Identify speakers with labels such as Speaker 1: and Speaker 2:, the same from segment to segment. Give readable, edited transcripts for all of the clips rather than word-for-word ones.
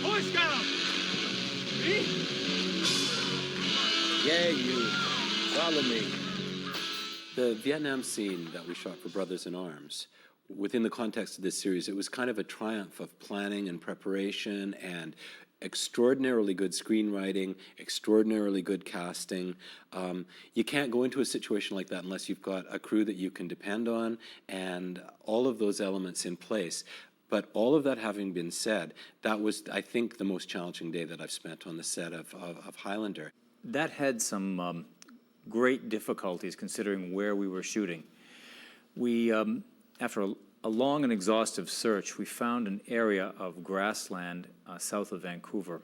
Speaker 1: Boy Scout! Me?
Speaker 2: Yeah, you. Follow me. The Vietnam scene that we shot for Brothers in Arms, within the context of this series, it was kind of a triumph of planning and preparation and extraordinarily good screenwriting, extraordinarily good casting. You can't go into a situation like that unless you've got a crew that you can depend on and all of those elements in place. But all of that having been said, that was, I think, the most challenging day that I've spent on the set of Highlander.
Speaker 3: That had some great difficulties considering where we were shooting. We, after a long and exhaustive search, we found an area of grassland south of Vancouver.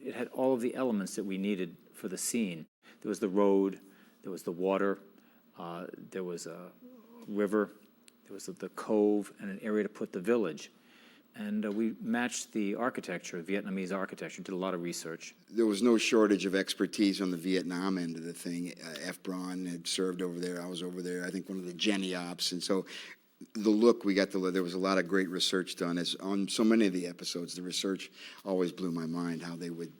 Speaker 3: It had all of the elements that we needed for the scene. There was the road, there was the water, there was a river, there was the cove, and an area to put the village. And we matched the architecture, Vietnamese architecture, did a lot of research.
Speaker 4: There was no shortage of expertise on the Vietnam end of the thing. F. Braun had served over there. I was over there, I think one of the Jenny Ops. And so the look, there was a lot of great research done. As on so many of the episodes, the research always blew my mind, how they would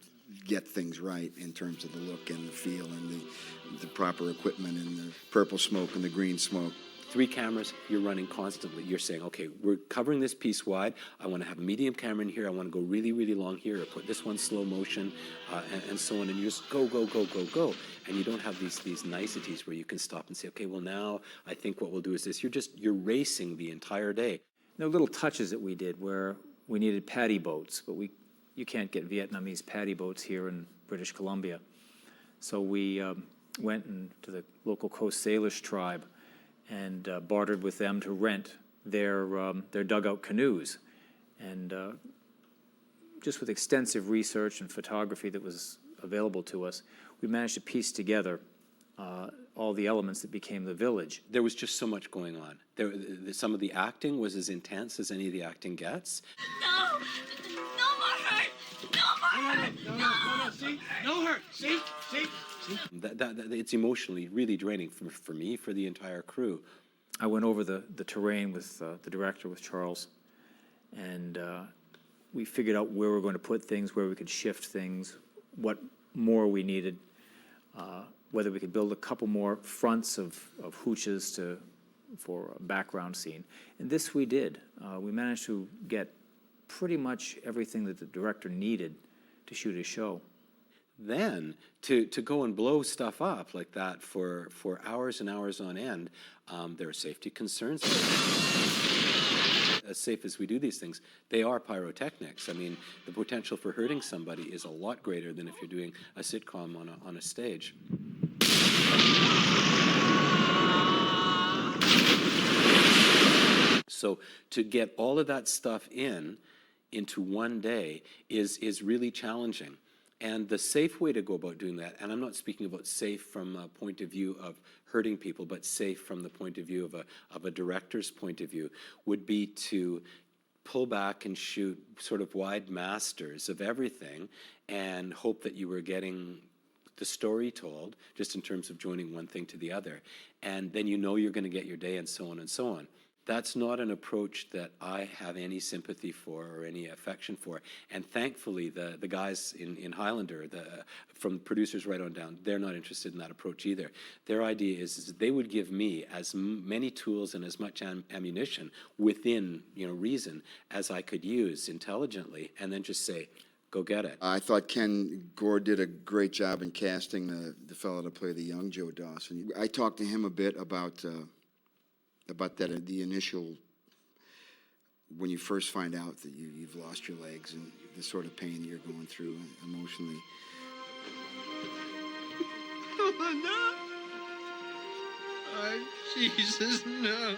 Speaker 4: get things right in terms of the look and the feel and the proper equipment and the purple smoke and the green smoke.
Speaker 2: 3 cameras, you're running constantly. You're saying, okay, we're covering this piece wide. I want to have a medium camera in here. I want to go really, really long here, or put this one slow motion, and so on. And you just go, go, go, go, go. And you don't have these niceties where you can stop and say, okay, well, now I think what we'll do is this. You're racing the entire day.
Speaker 3: There were little touches that we did where we needed paddy boats, but you can't get Vietnamese paddy boats here in British Columbia. So we went to the local Coast Salish tribe and bartered with them to rent their dugout canoes. And just with extensive research and photography that was available to us, we managed to piece together all the elements that became the village.
Speaker 2: There was just so much going on. Some of the acting was as intense as any of the acting gets.
Speaker 1: No! No more hurt! No more hurt! No, see? No hurt! See?
Speaker 2: It's emotionally really draining for me, for the entire crew.
Speaker 3: I went over the terrain with the director, with Charles, and we figured out where we were going to put things, where we could shift things, what more we needed, whether we could build a couple more fronts of hooches for a background scene. And this we did. We managed to get pretty much everything that the director needed to shoot his show.
Speaker 2: Then to go and blow stuff up like that for hours and hours on end, there are safety concerns. As safe as we do these things, they are pyrotechnics. I mean, the potential for hurting somebody is a lot greater than if you're doing a sitcom on a stage. So to get all of that stuff into one day is really challenging. And the safe way to go about doing that, and I'm not speaking about safe from a point of view of hurting people, but safe from the point of view of a director's point of view, would be to pull back and shoot sort of wide masters of everything and hope that you were getting the story told, just in terms of joining one thing to the other. And then you know you're going to get your day, and so on and so on. That's not an approach that I have any sympathy for or any affection for. And thankfully, the guys in Highlander, from producers right on down, they're not interested in that approach either. Their idea is they would give me as many tools and as much ammunition within reason as I could use intelligently, and then just say, go get it.
Speaker 4: I thought Ken Gore did a great job in casting the fellow to play the young Joe Dawson. I talked to him a bit about that, the initial, when you first find out that you've lost your legs and the sort of pain that you're going through emotionally.
Speaker 1: Oh, Jesus, no.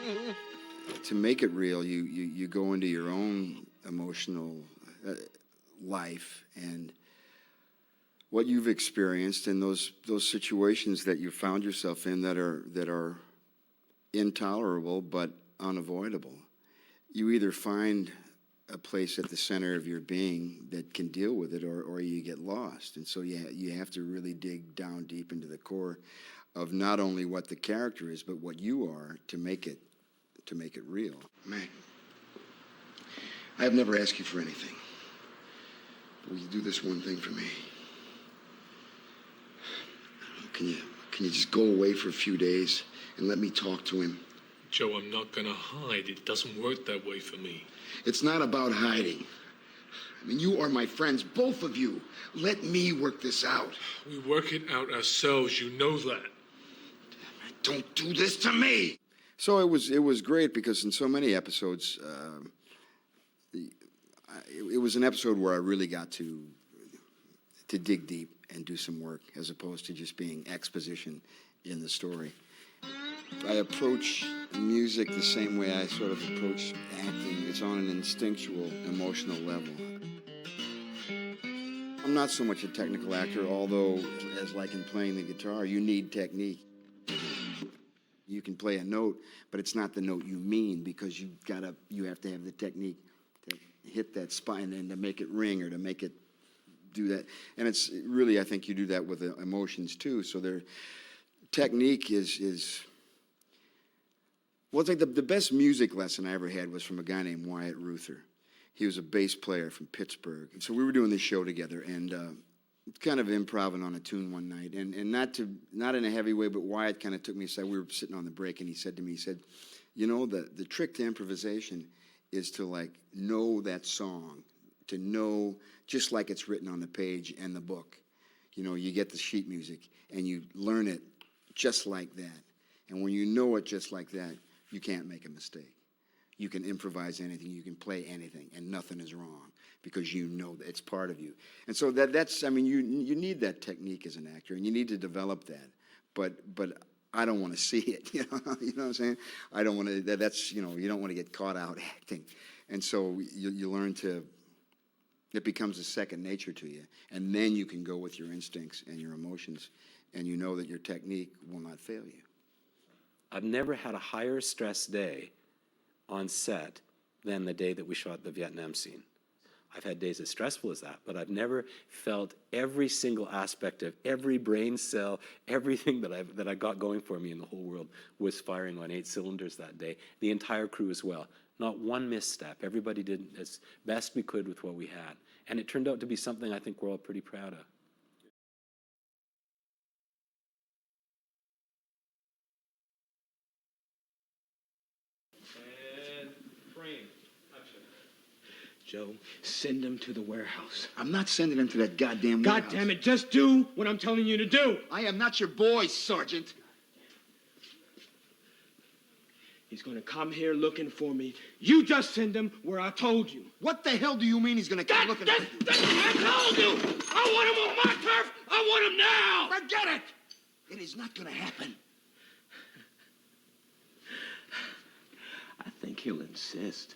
Speaker 4: To make it real, you go into your own emotional life and what you've experienced and those situations that you found yourself in that are intolerable but unavoidable. You either find a place at the center of your being that can deal with it, or you get lost. And so you have to really dig down deep into the core of not only what the character is, but what you are to make it real.
Speaker 5: Mac, I have never asked you for anything.
Speaker 4: Will you do this one thing for me? Can you just go away for a few days and let me talk to him?
Speaker 5: Joe, I'm not gonna hide. It doesn't work that way for me.
Speaker 4: It's not about hiding. I mean, you are my friends, both of you. Let me work this out.
Speaker 5: We work it out ourselves, you know that.
Speaker 4: Don't do this to me. So it was great because in so many episodes, it was an episode where I really got to dig deep and do some work as opposed to just being exposition in the story. I approach music the same way I sort of approach acting. It's on an instinctual, emotional level. I'm not so much a technical actor, although, as like in playing the guitar, you need technique. You can play a note, but it's not the note you mean because you have to have the technique to hit that spot and then to make it ring or to make it do that. And it's really, I think you do that with emotions too. So their technique is well, it's like the best music lesson I ever had was from a guy named Wyatt Ruther. He was a bass player from Pittsburgh. And so we were doing this show together and kind of improvising on a tune one night. And not in a heavy way, but Wyatt kind of took me aside. We were sitting on the break and he said to me, you know, the trick to improvisation is to like know that song, to know just like it's written on the page and the book. You know, you get the sheet music and you learn it just like that. And when you know it just like that, you can't make a mistake. You can improvise anything, you can play anything, and nothing is wrong because you know that it's part of you. And so that's, I mean, you need that technique as an actor, and you need to develop that. But I don't want to see it, you know what I'm saying? I don't want to, that's, you know, you don't want to get caught out acting. And so you learn to, it becomes a second nature to you, and then you can go with your instincts and your emotions, and you know that your technique will not fail you.
Speaker 2: I've never had a higher stress day on set than the day that we shot the Vietnam scene. I've had days as stressful as that, but I've never felt every single aspect of every brain cell, everything that I got going for me in the whole world was firing on 8 cylinders that day. The entire crew as well. Not one misstep. Everybody did as best we could with what we had. And it turned out to be something I think we're all pretty proud of.
Speaker 6: Joe, send him to the warehouse.
Speaker 4: I'm not sending him to that goddamn
Speaker 6: God
Speaker 4: warehouse.
Speaker 6: damn it, just do what I'm telling you to do.
Speaker 4: I am not your boy, Sergeant.
Speaker 6: He's gonna come here looking for me. You just send him where I told you.
Speaker 4: What the hell do you mean he's gonna come looking for you?
Speaker 6: I told you! I want him on my turf! I want him now!
Speaker 4: Forget it! It is not gonna happen.
Speaker 6: I think he'll insist.